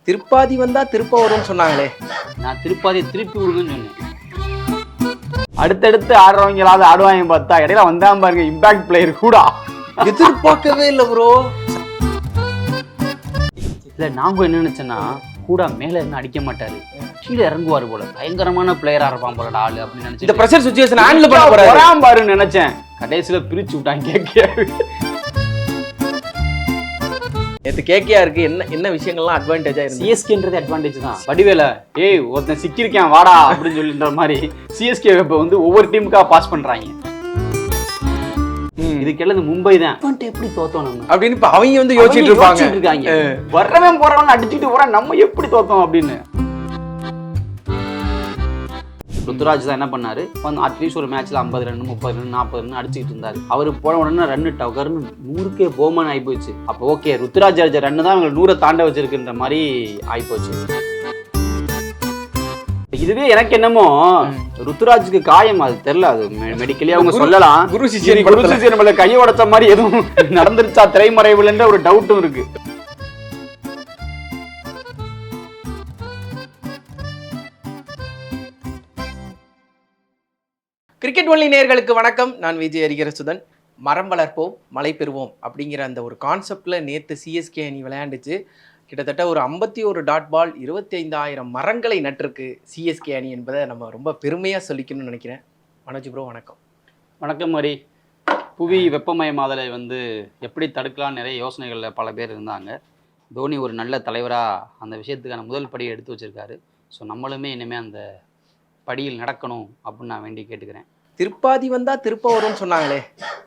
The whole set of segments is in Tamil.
திருப்பாதி வந்தா திருப்ப வரும்னு சொன்னாங்களே. நான் திருப்பாதியை திருப்பி விடுங்கன்னு சொன்னேன். அடுத்தடுத்து ஆடுறவங்களாவது ஆடுவாங்க பார்த்தா இடையில வந்தான் பாருங்க இம்பாக்ட் பிளேயர் கூட. எதிர்பார்க்கவே இல்லை ப்ரோ. இல்ல நாங்க என்ன நினைச்சேன்னா கூட மேல இருந்து அடிக்க மாட்டாரு, கீழே இறங்குவாரு போல, பயங்கரமான பிளேயரா இருப்பான் போல ஆளு அப்படின்னு நினைச்சேன். இந்த பிரஷர் சிச்சுவேஷன் ஹேண்டில் பண்ண போறான் பாருன்னு நினைச்சேன். கடைசியில பிரிச்சு விட்டான் கேகேஆர். நேத்து கேகேஆருக்கு என்ன விஷயங்கள்லாம் அட்வான்டேஜா இருக்கு. சிஎஸ்கேன்றது அட்வான்டேஜ் தான். வடிவேல ஏய் ஒருத்தன் சிக்கிருக்கேன் வாடா அப்படின்னு சொல்லின்ற மாதிரி சிஎஸ்கே இப்ப வந்து ஒவ்வொரு டீமுக்கா பாஸ் பண்றாங்க. இதுக்கெல்லாம் இந்த மும்பை தான் எப்படி தோத்தோம் நம்ம அப்படின்னு இப்ப அவங்க வந்து யோசிச்சுட்டு இருக்காங்க. வர்றவன் போறவங்க அடிச்சுட்டு போறான், நம்ம எப்படி தோத்தோம் அப்படின்னு. ருத்துராஜ் தான் என்ன பண்ணாரு, அட்லீஸ்ட் ஒரு மேட்ச்ல 50 ரன் 30 ரன் 40 ரன் அடிச்சுட்டு இருந்தாரு. அவரு போன உடனே ரன்னு டவர்னு 100க்கே போமன் ஆகி போச்சு. அப்போ ஓகே ருத்துராஜ் அடிச்ச ரன்னு தான் அவங்க 100 தாண்ட வச்சிருக்குன்ற மாதிரி ஆயிப்போச்சு. இதுவே எனக்கு என்னமோ ருத்துராஜுக்கு காயம் அது தெரியல, அது மெடிக்கலி அவங்க சொல்லலாம். குரு சிஷியன் மேல கையை உடைச்ச மாதிரி எதுவும் நடந்துருச்சா திரைமறைவுலன்ற ஒரு டவுட்டும் இருக்கு. கிரிக்கெட் ஒன்லி நேயர்களுக்கு வணக்கம். நான் விஜய் ஹரிஹரசுதன். மரம் வளர்ப்போம் மழை பெறுவோம் அப்படிங்கிற அந்த ஒரு கான்செப்ட்ல நேற்று சிஎஸ்கே அணி விளையாண்டுச்சு. கிட்டத்தட்ட ஒரு 51 டாட் பால் 25,000 மரங்களை நட்டிருக்கு சிஎஸ்கே அணி என்பதை நம்ம ரொம்ப பெருமையாக சொல்லிக்கணும்னு நினைக்கிறேன். மனோஜ் ப்ரோ வணக்கம். வணக்கம் ஹரி. புவி வெப்பமயமாதலை வந்து எப்படி தடுக்கலாம்னு நிறைய யோசனைகளில் பல பேர் இருந்தாங்க. தோனி ஒரு நல்ல தலைவராக அந்த விஷயத்துக்கான முதல் படியை எடுத்து வச்சிருக்காரு. ஸோ நம்மளுமே இனிமேல் அந்த படியில் நடக்கணும் அப்படின்னு நான் வேண்டி கேட்டுக்கிறேன். திருப்பாதி வந்தா திருப்ப வரும்னு சொன்னாங்களே,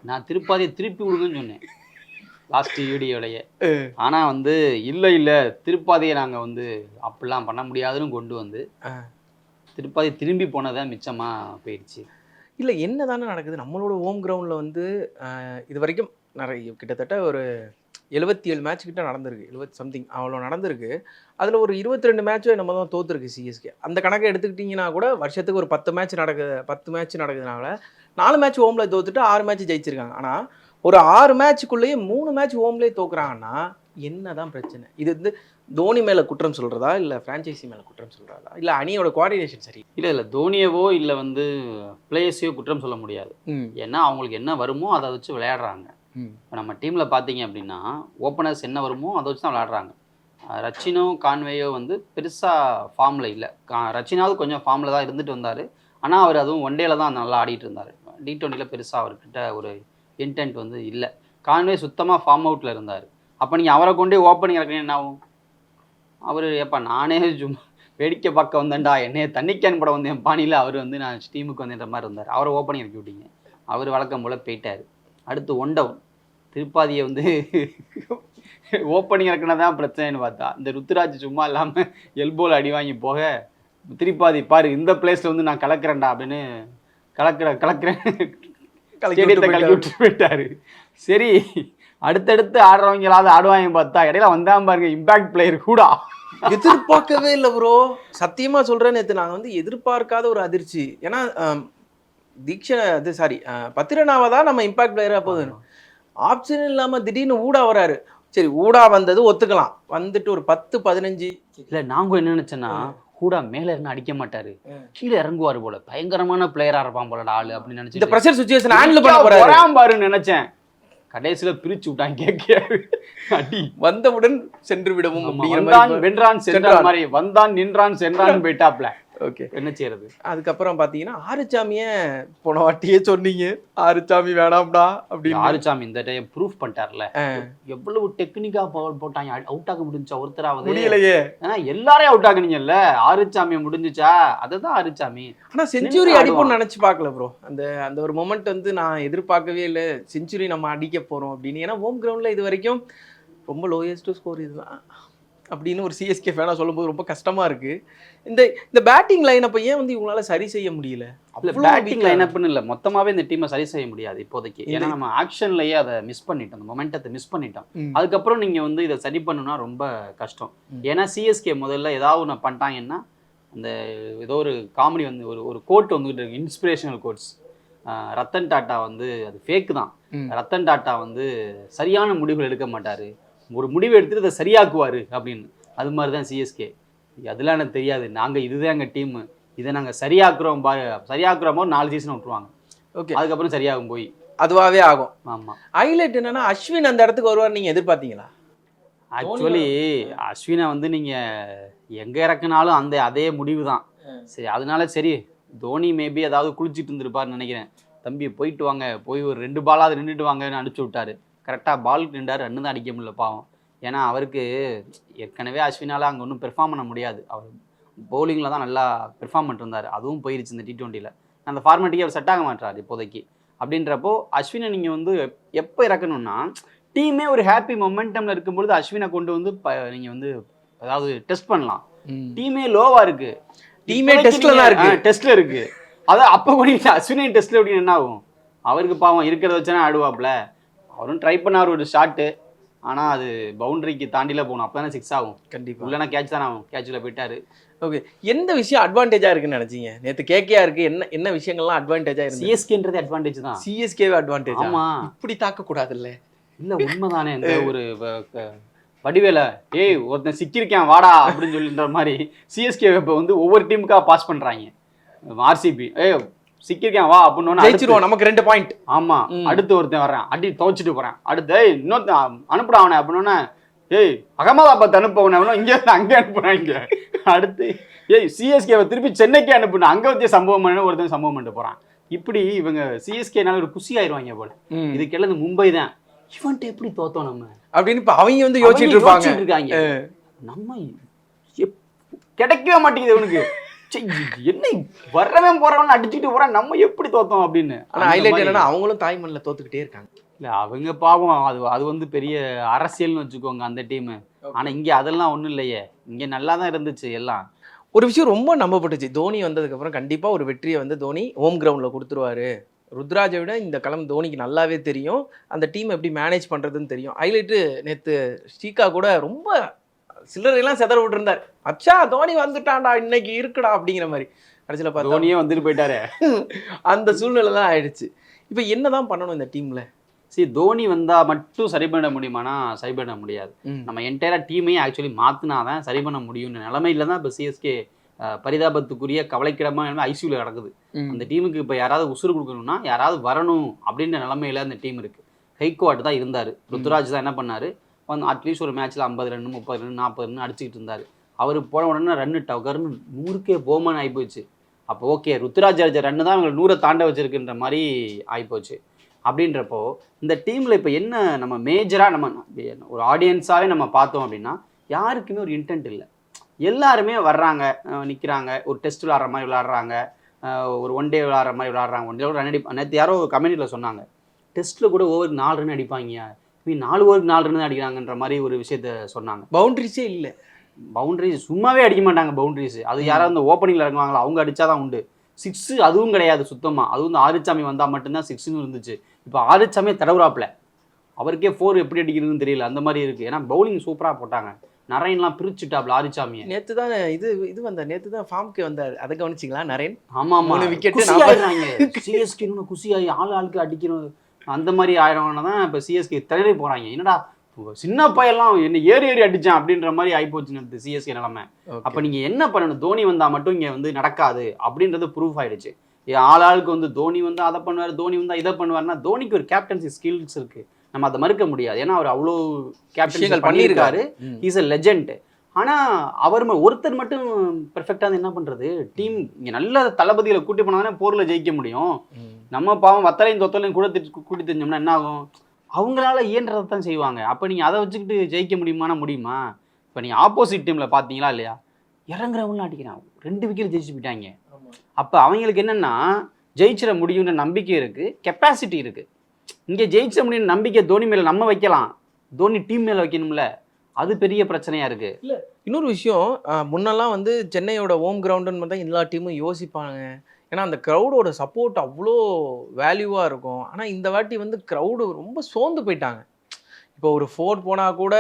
நான் திருப்பாதியை திருப்பி விடுங்கன்னு சொன்னேன் லாஸ்ட் வீடியோடைய. ஆனால் வந்து இல்லை திருப்பாதியை நாங்கள் வந்து அப்படிலாம் பண்ண முடியாதுன்னு கொண்டு வந்து திருப்பாதி திரும்பி போனதான் மிச்சமாக போயிடுச்சு. இல்லை என்ன தானே நடக்குது நம்மளோட ஹோம் கிரவுண்டில் வந்து இது வரைக்கும் நிறைய கிட்டத்தட்ட ஒரு 77 மேட்ச் கிட்ட நடந்திருக்கு, 70 சம்திங் அவ்வளோ நடந்திருக்கு. அதில் ஒரு 22 மேட்சோ நம்ம தான் தோற்றுருக்கு சிஎஸ்கே. அந்த கணக்கை எடுத்துக்கிட்டிங்கன்னா கூட வருஷத்துக்கு ஒரு 10 மேட்ச் நடக்குதுனால 4 மேட்ச் ஹோமில் தோத்துட்டு 6 மேட்ச் ஜெயிச்சிருக்காங்க. ஆனால் ஒரு 6 மேட்சுக்குள்ளேயே 3 மேட்ச் ஹோம்லேயே தோக்குறாங்கன்னா என்ன தான் பிரச்சனை? இது வந்து தோனி மேலே குற்றம் சொல்கிறதா இல்லை ஃப்ரான்ச்சைசி மேலே குற்றம் சொல்கிறதா இல்லை அணியோட கோஆர்டினேஷன் சரி? இல்லை தோனியவோ இல்லை வந்து பிளேயர்ஸையோ குற்றம் சொல்ல முடியாது. ஏன்னா அவங்களுக்கு என்ன வருமோ அதை வச்சு விளையாடுறாங்க. இப்போ நம்ம டீமில் பார்த்தீங்க அப்படின்னா ஓப்பனர்ஸ் என்ன வருமோ அதை வச்சு தான் விளையாடுறாங்க. ரச்சினோ கான்வேயோ வந்து பெருசாக ஃபார்மில் இல்லை. ரச்சினாவது கொஞ்சம் ஃபார்மில் தான் இருந்துட்டு வந்தார். ஆனால் அவர் அதுவும் ஒன் டேல தான் நல்லா ஆடிட்டு இருந்தார். T20 பெருசாக அவர்கிட்ட ஒரு இன்டென்ட் வந்து இல்லை. கான்வே சுத்தமாக ஃபார்ம் அவுட்டில் இருந்தார். அப்போ நீங்கள் அவரை கொண்டே ஓப்பனிங் இறக்கணும் என்ன ஆகும்? அவர் ஏப்பா நானே சும்மா வேடிக்கை பார்க்க வந்தேன்டா, என்னைய தண்ணிக்கான் படம் வந்து என் பாணியில் அவர் வந்து நான் டீமுக்கு வந்துன்ற மாதிரி இருந்தார். அவரை ஓப்பனிங் இறக்கி விட்டீங்க, அவர் வழக்கம் போல் போயிட்டார். அடுத்து ஒன் டவுன் திருப்பாதியை வந்து ஓப்பனிங் இறக்குனா தான் பிரச்சனைன்னு பார்த்தா இந்த ருத்துராஜ் சும்மா இல்லாமல் எல்போல் அடி வாங்கி போக திருப்பாதி பாரு இந்த பிளேஸில் வந்து நான் கலக்கிறேன்டா அப்படின்னு கலக்கிறேன் கலக்கி விட்டு போயிட்டாரு. சரி அடுத்தடுத்து ஆடுறவங்களாவது ஆடுவாங்க பார்த்தா இடையில வந்தான் பாருங்க இம்பாக்ட் பிளேயர் கூட. எதிர்பார்க்கவே இல்லை ப்ரோ, சத்தியமா சொல்றேன். நேற்று நாங்கள் வந்து எதிர்பார்க்காத ஒரு அதிர்ச்சி. ஏன்னா பத்திரனாவை தான் நம்ம இம்பாக்ட் பிளேயரா போகுது, ஆப்ஷன் இல்லாம திடீர்னு ஊடா வராரு. சரி ஊடா வந்தது ஒத்துக்கலாம், வந்துட்டு ஒரு 10-15 இல்லை நாங்கள் என்ன நினைச்சேன்னா கூட மேல இருந்து அடிக்க மாட்டாரு, கீழே இறங்குவாரு போல, பயங்கரமான பிளேயரா இருப்பான் போல ஆளு அப்படின்னு நினைச்சு இந்த பிரஷர் சிச்சுவேஷன் ஹேண்டில் பண்ண பாருன்னு நினைச்சேன். கடைசியில பிரிச்சு விட்டான் கேகேஆர். அடி வந்தவுடன் சென்று விடவும் வென்றான் சென்றான் மாதிரி வந்தான் நின்றான் சென்றான் போயிட்டாப்ல. ஓகே என்ன செய்யறது? அதுக்கப்புறம் பாத்தீங்கன்னா ஆறுச்சாமியை போன வாட்டியே சொன்னீங்க ஆறுச்சாமி வேணாம்டா அப்படின்னு. ஆறுச்சாமி இந்த டைம் ப்ரூஃப் பண்ணிட்டார்ல, எவ்வளவு டெக்னிக்கா போட்டாங்க. அவுட் ஆக முடிஞ்சா ஒருத்தராவது முடியலையே, எல்லாரையும் அவுட் ஆகுனீங்கல்ல. ஆறுச்சாமியை முடிஞ்சுச்சா? அதுதான் ஆறுச்சாமி. ஆனா செஞ்சுரி அடிப்போம்னு நினைச்சு பார்க்கல ப்ரோ. அந்த ஒரு மொமெண்ட் வந்து நான் எதிர்பார்க்கவே இல்லை, செஞ்சுரி நம்ம அடிக்க போறோம் அப்படின்னு. ஏன்னா ஹோம் கிரவுண்ட்ல இது வரைக்கும் ரொம்ப லோயஸ்ட் ஸ்கோர் இதுதான் அப்படின்னு ஒரு சிஎஸ்கே ஃபேனாக சொல்லும்போது ரொம்ப கஷ்டமாக இருக்குது. இந்த பேட்டிங் லைனப்பை ஏன் வந்து இவங்களால சரி செய்ய முடியல? பேட்டிங் லைனப்னு இல்லை, மொத்தமாகவே இந்த டீமை சரி செய்ய முடியாது இப்போதைக்கு. ஏன்னா நம்ம ஆக்ஷன்லேயே அதை மிஸ் பண்ணிட்டோம், அந்த மொமெண்டத்தை மிஸ் பண்ணிட்டோம். அதுக்கப்புறம் நீங்கள் வந்து இதை சரி பண்ணணும்னா ரொம்ப கஷ்டம். ஏன்னா சிஎஸ்கே முதல்ல ஏதாவது ஒன்று பண்ணிட்டாங்கன்னா அந்த ஏதோ ஒரு காமெடி வந்து ஒரு கோட் வந்துகிட்டு இருக்கு, இன்ஸ்பிரேஷனல் கோட்ஸ். ரத்தன் டாட்டா வந்து அது ஃபேக்கு தான். ரத்தன் டாட்டா வந்து சரியான முடிவுகள் எடுக்க மாட்டார், ஒரு முடிவு எடுத்துட்டு அதை சரியாக்குவார் அப்படின்னு. அது மாதிரி தான் சிஎஸ்கே. அதெல்லாம் எனக்கு தெரியாது, நாங்கள் இதுதான் எங்கள் டீமு, இதை நாங்கள் சரியாக்குறோமோ 4 சீசன் விட்டுருவாங்க. ஓகே, அதுக்கப்புறம் சரியாகும் போய் அதுவாகவே ஆகும். ஆமாம். ஹைலைட் என்னன்னா அஸ்வின் அந்த இடத்துக்கு வருவார் நீங்கள் எதிர்பார்த்தீங்களா? ஆக்சுவலி அஸ்வினை வந்து நீங்கள் எங்கே இறக்குனாலும் அதே முடிவு தான். சரி, அதனால சரி தோனி மேபி ஏதாவது குளிச்சுட்டு இருந்திருப்பாருன்னு நினைக்கிறேன். தம்பி போயிட்டு வாங்க, போய் ஒரு 2 பாலாவது நின்றுட்டு வாங்கன்னு அனுப்பிச்சி விட்டாரு. கரெக்டாக பாலுக்கு நின்றார், ரன்னு தான் அடிக்க முடியல பாவம். ஏன்னா அவருக்கு ஏற்கனவே அஸ்வினால் அங்கே ஒன்றும் பெர்ஃபார்ம் பண்ண முடியாது. அவர் பவுலிங்கில் தான் நல்லா பெர்ஃபார்ம் பண்ணிருந்தார், அதுவும் போயிருச்சு இந்த T20. அந்த ஃபார்மேட்டுக்கு அவர் செட் ஆக மாட்டார் இப்போதைக்கு. அப்படின்றப்போ அஸ்வினை நீங்கள் வந்து எப்போ இறக்கணும்னா டீமே ஒரு ஹாப்பி மொமெண்டமில் இருக்கும்பொழுது அஸ்வினை கொண்டு வந்து நீங்கள் வந்து அதாவது டெஸ்ட் பண்ணலாம். டீமே லோவாக இருக்குது, டீமே டெஸ்ட்ல இருக்கு. அதான் அப்போ கூட அஸ்வினை டெஸ்ட்ல அப்படின்னு என்ன ஆகும்? அவருக்கு பாவம் இருக்கிறத வச்சுனா ஆடுவாப்ல. அவரும் ட்ரை பண்ணார் ஒரு ஷாட்டு, ஆனால் அது பவுண்டரிக்கு தாண்டில போகணும், அப்போ தானே 6 ஆகும். கண்டிப்பாக இல்லைனா கேட்ச் தானே ஆகும். கேட்சில் போயிட்டாரு. ஓகே, எந்த விஷயம் அட்வான்டேஜாக இருக்குன்னு நினச்சிங்க? நேற்று கேகேயா இருக்கு, என்ன விஷயங்கள்லாம் அட்வான்டேஜாக இருக்கு? சிஎஸ்கேன்றது அட்வான்டேஜ் தான். சிஎஸ்கேவே அட்வான்டேஜ். ஆமாம், இப்படி தாக்கக்கூடாதுல்ல. இல்லை உண்மைதானே. இந்த ஒரு வடிவேல ஒருத்தன் சிக்கியிருக்கேன் வாடா அப்படின்னு சொல்லின்ற மாதிரி சிஎஸ்கே இப்போ வந்து ஒவ்வொரு டீமுக்காக பாஸ் பண்ணுறாங்க. ஆர்சிபி சிக்கியிருக்கேன் வா அப்படின்னு ஜெயிச்சிருவோம், நமக்கு 2 பாயிண்ட். ஆமாம், அடுத்து ஒருத்தன் வர்றேன் அடி துவச்சிட்டு போகிறேன், அடுத்து இன்னொருத்தன் அனுப்புடா அவனை அப்படின்னா அகமதாபாத் அனுப்புவன இங்கே அங்கே அனுப்புறாங்க. அடுத்து சிஎஸ்கேவை திருப்பி சென்னைக்கு அனுப்புனா அங்கே வச்சு சம்பவம் பண்ண ஒருத்தன் சம்பவம் பண்ணிட்டு போகிறான். இப்படி இவங்க சிஎஸ்கேனால ஒரு குஷி ஆயிடுவாங்க போல. இதுக்கெல்லாம் இந்த மும்பை தான் இவன்ட்டு எப்படி தோத்தோம் நம்ம அப்படின்னு இப்போ அவங்க வந்து யோசிச்சுட்டு இருக்காங்க. நம்ம கிடைக்கவே மாட்டேங்குது இவனுக்கு, என்ன வர்றவன் போறவன் அடிச்சுட்டு போறான், நம்ம எப்படி தோத்தோம் அப்படின்னு. ஆனால் ஹைலைட் என்னன்னா அவங்களும் தாய்மண்ணில் தோத்துக்கிட்டே இருக்காங்க. இல்லை அவங்க பாவம், அது வந்து பெரிய அரசியல்னு வச்சுக்கோங்க அந்த டீமு. ஆனால் இங்கே அதெல்லாம் ஒன்றும் இல்லையே, இங்கே நல்லா தான் இருந்துச்சு எல்லாம். ஒரு விஷயம் ரொம்ப நம்பப்பட்டுச்சு, தோனி வந்ததுக்கப்புறம் கண்டிப்பாக ஒரு வெற்றியை வந்து தோனி ஹோம் கிரவுண்டில் கொடுத்துருவாரு. ருத்ராஜை விட இந்த களம் தோனிக்கு நல்லாவே தெரியும், அந்த டீம் எப்படி மேனேஜ் பண்ணுறதுன்னு தெரியும். ஹைலைட்டு நேற்று ஸ்ரீகா கூட ரொம்ப சில்லறையெல்லாம் செதற விட்டுருந்தார். அச்சா தோனி வந்துட்டான்டா இன்னைக்கு இருக்குடா அப்படிங்கிற மாதிரி. கடைசியில் பார்த்தா தோனியே வந்துட்டு போயிட்டாரு. அந்த சூழ்நிலை தான் ஆயிடுச்சு. இப்போ என்ன தான் பண்ணணும் இந்த டீமில்? சரி, தோனி வந்தால் மட்டும் சரி பண்ண முடியுமானா சரி பண்ண முடியாது. நம்ம என்டையராக டீமையே ஆக்சுவலி மாற்றினா தான் சரி பண்ண முடியும்னு நிலைமையில தான் இப்போ சிஎஸ்கே பரிதாபத்துக்குரிய கவலைக்கிடமாக ஐசியூவில் கிடக்குது. அந்த டீமுக்கு இப்போ யாராவது உசுறு கொடுக்கணும்னா யாராவது வரணும் அப்படின்ற நிலைமையில அந்த டீம் இருக்குது. ஹைகோவாட் தான் இருந்தார், ருத்துராஜ் தான் என்ன பண்ணார், வந்து அட்லீஸ்ட் ஒரு மேட்ச்சில் 50 ரன் 30 ரன் 40 ரன் அடிச்சுக்கிட்டு இருந்தார். அவர் போன உடனே ரன்னு டவர்னு 100க்கே போமான்னு ஆகிப்போச்சு. அப்போ ஓகே, ருத்துராஜ் அடிச்ச ரன்னு தான் அவங்களை 100 தாண்ட வச்சிருக்குன்ற மாதிரி ஆகிப்போச்சு. அப்படின்றப்போ இந்த டீமில் இப்போ என்ன நம்ம மேஜராக நம்ம ஒரு ஆடியன்ஸாகவே நம்ம பார்த்தோம் அப்படின்னா யாருக்குமே ஒரு இன்டென்ட் இல்லை. எல்லாருமே வர்றாங்க, நிற்கிறாங்க, ஒரு டெஸ்ட் விளாட்ற மாதிரி விளாட்றாங்க, ஒரு 1 டே விளாட்ற மாதிரி விளாட்றாங்க. 1 டே ரன் நேற்று யாரோ கம்யூனிட்டியில் சொன்னாங்க, டெஸ்ட்டில் கூட ஓவருக்கு 4 ரன் அடிப்பாங்க, 4 ஓவருக்கு 4 ரன் தான் அடிக்கிறாங்கன்ற மாதிரி ஒரு விஷயத்த சொன்னாங்க. பவுண்டரிஸே இல்லை, பவுண்டரிஸ் சும்மாவே அடிக்க மாட்டாங்க பவுண்டரிஸ். அது யாராவது இந்த ஓப்பனிங்கில் இறங்குவாங்களா அவங்க அடித்தாதான் உண்டு. 6 அதுவும் கிடையாது சுத்தமாக. அதுவும் இந்த ஆரிச்சாமி வந்தால் மட்டும்தான் 6ன்னு இருந்துச்சு. இப்போ ஆரிச்சாமியே தடவுறாப்பில், அவருக்கே 4 எப்படி அடிக்கிறதுன்னு தெரியல, அந்த மாதிரி இருக்குது. ஏன்னா பவுலிங் சூப்பராக போட்டாங்க, நரேன்லாம் பிரிச்சுட்டாப்ல ஆரிச்சாமியை. நேற்று தான் இது வந்தார், நேற்று தான் ஃபார்முக்கு வந்தார், அதை கவனிச்சிங்களா நரேன்? ஆமாம், 3 விக்கெட்டு சிஎஸ்கே குசியாகி ஆளுக்கு அடிக்கணும் அந்த மாதிரி ஆயிரம்னா தான் இப்போ சிஎஸ்கே திணறி போகிறாங்க. என்னடா சின்ன பையெல்லாம் என்ன ஏறி அடித்தான் அப்படின்ற மாதிரி ஆகிப்போச்சுன்னு சிஎஸ்கே நிலைமை. அப்போ நீங்கள் என்ன பண்ணணும், தோனி வந்தால் மட்டும் இங்கே வந்து நடக்காது அப்படின்றது ப்ரூஃப் ஆகிடுச்சு. ஆளுக்கு வந்து தோனி வந்து அதை பண்ணுவார், தோனி வந்தால் இதை பண்ணுவார்னா தோனிக்கு ஒரு கேப்டன்சி ஸ்கில்ஸ் இருக்குது, நம்ம அதை மறுக்க முடியாது. ஏன்னா அவர் அவ்வளோ கேப்டன்கள் பண்ணியிருக்காரு, இஸ் எ லெஜெண்ட். ஆனால் அவர் ஒருத்தர் மட்டும் பெர்ஃபெக்டாக என்ன பண்ணுறது? டீம் இங்கே நல்ல தளபதிகளை கூட்டி போனாதானே போரில் ஜெயிக்க முடியும். நம்ம பாவம் வத்தலையும் தொத்தலையும் கூட்டி தெரிஞ்சோம்னா என்ன ஆகும்? அவங்களால இயன்றதை தான் செய்வாங்க. அப்போ நீங்கள் அதை வச்சுக்கிட்டு ஜெயிக்க முடியுமா? இப்போ நீங்கள் ஆப்போசிட் டீமில் பார்த்தீங்களா இல்லையா, இறங்குறவங்களாம் அடிக்கிறான், 2 விக்கெட் ஜெயிச்சு போயிட்டாங்க. அப்போ அவங்களுக்கு என்னென்னா ஜெயிச்சிட முடியும்ன்ற நம்பிக்கை இருக்குது, கெப்பாசிட்டி இருக்குது. இங்கே ஜெயிச்ச முடியும்னு நம்பிக்கை தோனி மேலே நம்ம வைக்கலாம், தோனி டீம் மேலே வைக்கணும்ல, அது பெரிய பிரச்சனையாக இருக்குது. இல்லை இன்னொரு விஷயம், முன்னெல்லாம் வந்து சென்னையோட ஹோம் கிரவுண்டுன்னு பார்த்தா எல்லா டீமும் யோசிப்பாங்க, ஏன்னா அந்த க்ரௌடோட சப்போர்ட் அவ்வளோ வேல்யூவாக இருக்கும். ஆனால் இந்த வாட்டி வந்து க்ரௌடு ரொம்ப சோர்ந்து போயிட்டாங்க. இப்போ ஒரு 4 போனால் கூட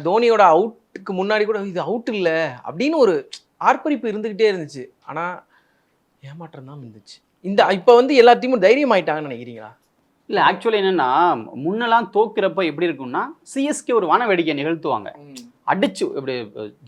தோனியோட அவுட்டுக்கு முன்னாடி கூட இது அவுட் இல்லை அப்படின்னு ஒரு ஆர்ப்பரிப்பு இருந்துக்கிட்டே இருந்துச்சு. ஆனால் ஏமாற்றம் தான் இருந்துச்சு. இப்போ வந்து எல்லா டீமும் தைரியம் ஆயிட்டாங்கன்னு நினைக்கிறீங்களா? இல்லை ஆக்சுவலி என்னென்னா முன்னெல்லாம் தோக்குறப்ப எப்படி இருக்கும்னா சிஎஸ்கே ஒரு வான வேடிக்கை நிகழ்த்துவாங்க. அடிச்சு இப்படி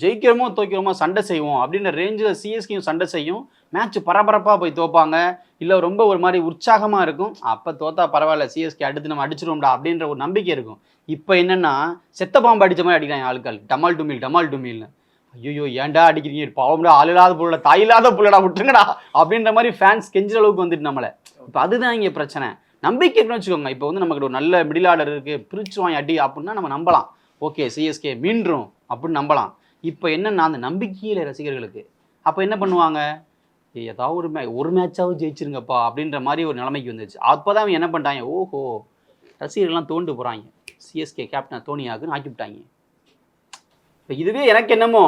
ஜெயிக்கிறோமோ தோக்கிறோமோ சண்டை செய்வோம் அப்படின்ற ரேஞ்சில் சிஎஸ்கேயும் சண்டை செய்யும். மேட்ச் பரபரப்பாக போய் தோப்பாங்க, இல்லை ரொம்ப ஒரு மாதிரி உற்சாகமாக இருக்கும். அப்போ தோத்தா பரவாயில்ல, சிஎஸ்கே அடுத்து நம்ம அடிச்சிடுவோம்டா அப்படின்ற ஒரு நம்பிக்கை இருக்கும். இப்போ என்னன்னா செத்த பாம்பு அடித்த மாதிரி அடிக்கிறாங்க ஆட்கள், டமால் டுமில்னு. ஐயோ ஏன்டா அடிக்கிறீங்க, பாவம்டா, ஆள் இல்லாத புள்ளடா, தாய் இல்லாத புள்ளடா, விட்டுருங்கடா அப்படின்ற மாதிரி ஃபேன்ஸ் கெஞ்சுற அளவுக்கு வந்துட்டு நம்மளை. இப்போ அதுதான் இங்கே பிரச்சனை. நம்பிக்கை இருக்குன்னு வச்சுக்கோங்க. இப்போ வந்து நமக்கு ஒரு நல்ல மிடில் ஆர்டர் இருக்குது, பிரிச்சு வாங்கி அடி அப்படின்னா நம்ம நம்பலாம். ஓகே சிஎஸ்கே மீண்டும் அப்படின்னு நம்பலாம். இப்போ என்னன்னா அந்த நம்பிக்கையில் ரசிகர்களுக்கு அப்போ என்ன பண்ணுவாங்க, ஏதாவது ஒரு மேட்சாவது ஜெயிச்சிருங்கப்பா அப்படின்ற மாதிரி ஒரு நிலைமைக்கு வந்துச்சு. அப்போ தான் என்ன பண்ணிட்டாங்க, ஓஹோ ரசிகர்கள்லாம் தோண்டு போகிறாங்க, சிஎஸ்கே கேப்டன் தோனியாக்குன்னு ஆக்கிவிட்டாங்க. இப்போ இதுவே எனக்கு என்னமோ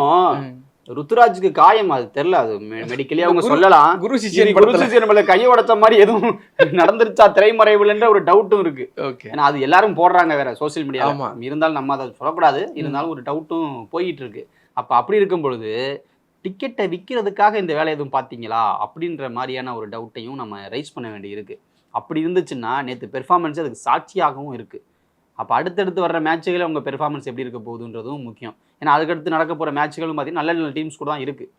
ருத்துராஜுக்கு காயம், அது தெரியல, அது மெடிக்கலி அவங்க சொல்லலாம். குரு சிஷியன் மேல கையை உடைச்ச மாதிரி எதுவும் நடந்துருச்சா திரைமறைவுலன்ற ஒரு டவுட்டும் இருக்கு. ஏன்னா அது எல்லாரும் போடுறாங்க வேற சோசியல் மீடியா, இருந்தாலும் நம்ம அதை சொல்லக்கூடாது, இருந்தாலும் ஒரு டவுட்டும் போயிட்டு இருக்கு. அப்ப அப்படி இருக்கும் பொழுது டிக்கெட்டை விற்கிறதுக்காக இந்த வேலை எதுவும் பார்த்தீங்களா அப்படின்ற மாதிரியான ஒரு டவுட்டையும் நம்ம ரைஸ் பண்ண வேண்டி இருக்கு. அப்படி இருந்துச்சுன்னா நேற்று பெர்ஃபார்மன்ஸ் அதுக்கு சாட்சியாகவும் இருக்கு. அப்போ அடுத்தடுத்து வர்ற மேட்சுகளை உங்கள் பெர்ஃபார்மன்ஸ் எப்படி இருக்க போகுதுன்றதும் முக்கியம். ஏன்னா அதுக்கடுத்து நடக்க போகிற மேட்சுகளும் பார்த்தீங்கன்னா நல்ல நல்ல டீம்ஸ் கூட தான் இருக்குது.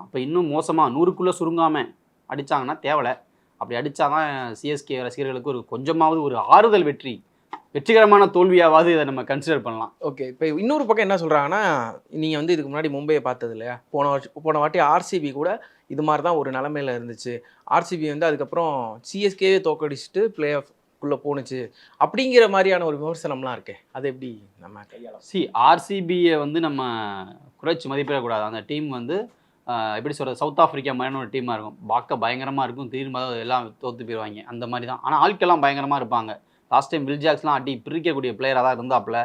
அப்போ இன்னும் மோசமாக 100க்குள்ளே சுருங்காமல் அடித்தாங்கன்னா தேவலை. அப்படி அடித்தா தான் சிஎஸ்கே ரசிகர்களுக்கு ஒரு கொஞ்சமாவது ஒரு ஆறுதல் வெற்றிகரமான தோல்வியாவது இதை நம்ம கன்சிடர் பண்ணலாம். ஓகே, இப்போ இன்னொரு பக்கம் என்ன சொல்கிறாங்கன்னா, நீங்கள் வந்து இதுக்கு முன்னாடி மும்பையை பார்த்தது இல்லையா, போன வாட்டி ஆர்சிபி கூட இது மாதிரி தான் ஒரு நிலமையில இருந்துச்சு. ஆர்சிபி வந்து அதுக்கப்புறம் சிஎஸ்கேவே தோக்கடிச்சிட்டு பிளே ஆஃப்குள்ளே போணுச்சு அப்படிங்கிற மாதிரியான ஒரு விமர்சனம்லாம் இருக்கே, அது எப்படி நம்ம கையாள? ஆர்சிபியை வந்து நம்ம குறைச்சி மதிப்பிடக்கூடாது. அந்த டீம் வந்து எப்படி சொல்கிறது, சவுத் ஆஃப்ரிக்கா மாதிரியான ஒரு டீமாக இருக்கும், பார்க்க பயங்கரமாக இருக்கும், திடீர்னு எல்லாம் தோற்று போயிடுவாங்க அந்த மாதிரி தான். ஆனால் ஆட்கள்லாம் பயங்கரமாக இருப்பாங்க. லாஸ்ட் டைம் வில் ஜாக்ஸ்லாம் அடி பிரிக்கக்கூடிய பிளேயராக தான் இருந்தாப்புல.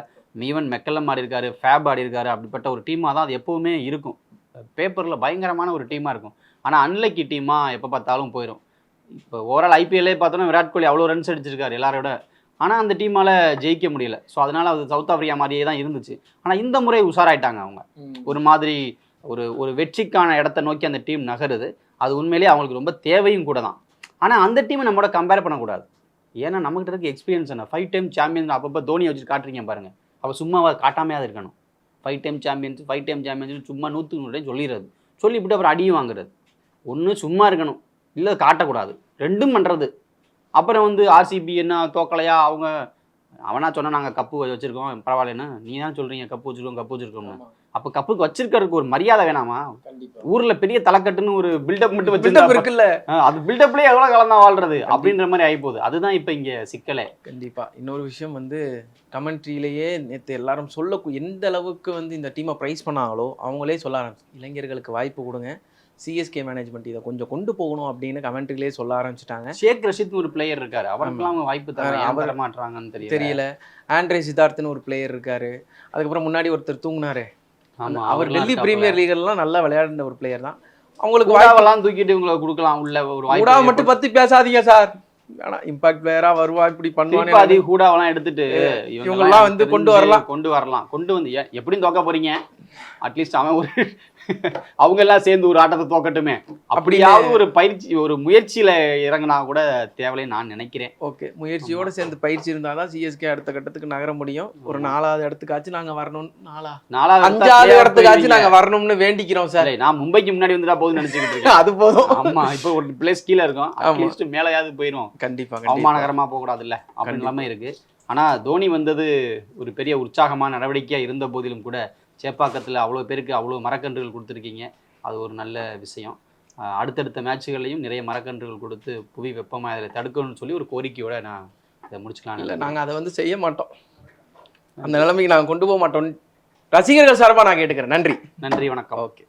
ஈவன் மெக்கல்லம் ஆடி இருக்காரு, ஃபேப் ஆடி இருக்காரு. அப்படிப்பட்ட ஒரு டீமாக தான் அது எப்போவுமே இருக்கும், பேப்பரில் பயங்கரமான ஒரு டீமாக இருக்கும். ஆனால் அன்லக்கி டீமாக எப்போ பார்த்தாலும் போயிடும். இப்போ ஓவரால் ஐபிஎல்லே பார்த்தோன்னா விராட் கோலி அவ்வளோ ரன்ஸ் அடிச்சிருக்காரு எல்லாரோட, ஆனால் அந்த டீமால் ஜெயிக்க முடியல. ஸோ அதனால் அது சவுத் ஆஃப்ரிக்கா மாதிரியே தான் இருந்துச்சு. ஆனால் இந்த முறை உஷாராயிட்டாங்க அவங்க, ஒரு மாதிரி ஒரு வெற்றிக்கான இடத்த நோக்கி அந்த டீம் நகருது. அது உண்மையிலேயே அவங்களுக்கு ரொம்ப தேவையும் கூட தான். ஆனால் அந்த டீமை நம்மளோட கம்பேர் பண்ணக்கூடாது. ஏன்னா நம்மகிட்ட இருக்க எக்ஸ்பீரியன்ஸ் என்ன, 5 டைம் சாம்பியன் அப்பப்போ தோனியை வச்சு காட்டுறீங்க பாருங்கள். அப்போ சும்மா காட்டாமையாக இருக்கணும். 5 டைம் சாம்பியன்ஸ் சும்மா 100 டைம் சொல்லிடுறது, சொல்லிவிட்டு அப்புறம் அடியும் வாங்குறது. ஒன்று சும்மா இருக்கணும், இல்லை காட்டக்கூடாது, ரெண்டும் பண்ணுறது. அப்புறம் வந்து ஆர்சிபி என்ன தோக்கலையா, அவனா சொன்னால் நாங்கள் கப்பு வச்சுருக்கோம் பரவாயில்லன்னு, நீ தான் சொல்கிறீங்க கப்பு வச்சுருக்கோம்னு. அப்போ கப்புக்கு வச்சிருக்கிறதுக்கு ஒரு மரியாதை வேணாமா? ஊர்ல பெரிய தலைக்கட்டுன்னு ஒரு பில்டப் மட்டும் வச்சிருக்குல்ல, அது பில்டப்லேயே எவ்வளோ கலந்தா வாழ்றது அப்படின்ற மாதிரி ஆகிப்போகுது. அதுதான் இப்போ இங்கே சிக்கலே. கண்டிப்பாக. இன்னொரு விஷயம் வந்து கமெண்ட்ரியிலேயே நேற்று எல்லாரும் எந்த அளவுக்கு வந்து இந்த டீமை ப்ரைஸ் பண்ணாங்களோ அவங்களே சொல்ல ஆரம்பிச்சு, இளைஞர்களுக்கு வாய்ப்பு கொடுங்க, சிஎஸ்கே மேனேஜ்மெண்ட் இதை கொஞ்சம் கொண்டு போகணும் அப்படின்னு கமெண்ட்ரிலேயே சொல்ல ஆரம்பிச்சிட்டாங்க. ஷேக் ரஷீத் ஒரு பிளேயர் இருக்காரு, அவருக்குலாம் அவங்க வாய்ப்பு தர மாட்டாங்கன்னு தெரியல. ஆண்ட்ரே சித்தார்த்னு ஒரு பிளேயர் இருக்காரு, அதுக்கப்புறம் முன்னாடி ஒருத்தர் தூங்குனாரு, அவர் டெல்லி பிரீமியர் லீக்லாம் நல்லா விளையாடின ஒரு பிளேயர் தான். அவங்களுக்கு வாய்ப்பெல்லாம் தூக்கிட்டு உங்களுக்கு கொடுக்கலாம் உள்ள ஒரு வாய்ப்பு. மட்டும் பத்தி பேசாதீங்க சார், ஆனா இம்பாக்ட் பிளேயரா வருவா, இப்படி பண்ணுவாங்க. அது ஹூடாவெல்லாம் எடுத்துட்டு இவங்கெல்லாம் வந்து கொண்டு வரலாம் கொண்டு வந்து எப்படியும் தோக்க போறீங்க, அட்லீஸ்ட் அவன் ஒரு அவங்க எல்லாம் சேர்ந்து ஒரு ஆட்டத்தை தோக்கட்டுமே, அப்படியாவது ஒரு பயிற்சி ஒரு முயற்சியில இறங்கினா கூட தேவையில்லைன்னு நான் நினைக்கிறேன். ஓகே, முயற்சியோட சேர்ந்து பயிற்சி இருந்தாதான் சிஎஸ்கே அடுத்த கட்டத்துக்கு நகர முடியும். ஒரு 4வது இடத்துக்காச்சும் நாங்க வரணும், 5வது இடத்துக்காச்சும் நாங்க வரணும்னு வேண்டிக்கிறோம் சார். நான் மும்பைக்கு முன்னாடி வந்துட்டா போதும் நினைச்சுக்கிட்டு இருக்கேன். அது போதும். ஆமா, இப்போ ஒரு பிளேஸ் கீழே இருக்கும், அட்லீஸ்ட் மேலையாவது போயிடும். கண்டிப்பா அவமானகரமா போக கூடாது இல்ல அப்படின்னு எல்லாமே இருக்கு. ஆனா தோனி வந்தது ஒரு பெரிய உற்சாகமான நடவடிக்கையா இருந்த போதிலும் கூட சேப்பாக்கத்தில் அவ்வளோ பேருக்கு அவ்வளோ மரக்கன்றுகள் கொடுத்துருக்கீங்க, அது ஒரு நல்ல விஷயம். அடுத்தடுத்த மேட்சுகளையும் நிறைய மரக்கன்றுகள் கொடுத்து புவி வெப்பமாக அதில் தடுக்கணும்னு சொல்லி ஒரு கோரிக்கையோட நான் இதை முடிச்சுக்கலாம். இல்லை, நாங்கள் அதை வந்து செய்ய மாட்டோம், அந்த நிலைமைக்கு நாங்கள் கொண்டு போக மாட்டோம். ரசிகர்கள் சார்பாக நான் கேட்டுக்கிறேன். நன்றி, வணக்கம். ஓகே.